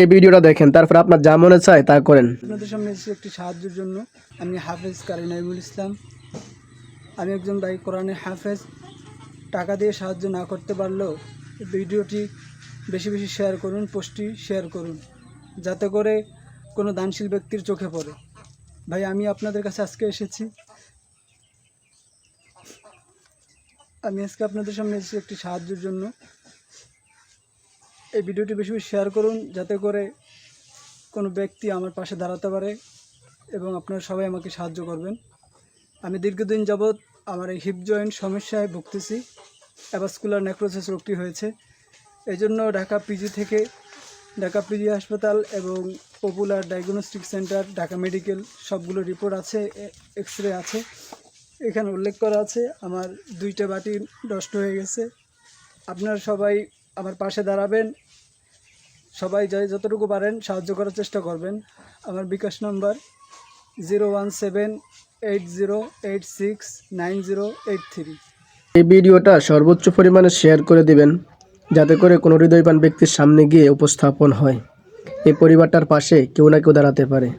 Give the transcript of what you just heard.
এই ভিডিওটা দেখেন, তারপর আপনার যা মনে চায় তা করেন। আপনাদের সামনে এসেছি একটি সাহায্যের জন্য। আমি হাফেজ কারি নাইমুল ইসলাম। আমি একজন ভাই কোরআনের হাফেজ। টাকা দিয়ে সাহায্য না করতে পারলেও ভিডিওটি বেশি বেশি শেয়ার করুন, পোস্টটি শেয়ার করুন, যাতে করে কোনো দানশীল ব্যক্তির চোখে পড়ে। ভাই, আমি আপনাদের কাছে আজকে এসেছি। আমি আজকে আপনাদের সামনে এসেছি একটি সাহায্যের জন্য। এই ভিডিওটি বেশি বেশি শেয়ার করুন, যাতে করে কোনো ব্যক্তি আমার পাশে দাঁড়াতে পারে এবং আপনারা সবাই আমাকে সাহায্য করবেন। আমি দীর্ঘদিন যাবৎ আমার এই হিপ জয়েন্ট সমস্যায় ভুগতেছি। অ্যাভাসকুলার নেক্রোসিস রোগটি হয়েছে। এই জন্য ঢাকা পিজি হাসপাতাল এবং popular diagnostic centre, Dhaka medical সবগুলো রিপোর্ট আছে, এক্সরে আছে। এখানে উল্লেখ করা আছে আমার 2টা বাটি নষ্ট হয়ে গেছে। আপনারা সবাই আমার পাশে দাঁড়াবেন, সবাই যতটুকু পারেন সাহায্য করার চেষ্টা করবেন। আমার বিকাশ নাম্বার 01780869083। এই ভিডিওটা সর্বোচ্চ পরিমাণে শেয়ার করে দিবেন, যাতে করে কোনো হৃদয়বান ব্যক্তির সামনে গিয়ে উপস্থাপন হয়। এই পরিবারটার পাশে কেউ না কেউ দাঁড়াতে পারে।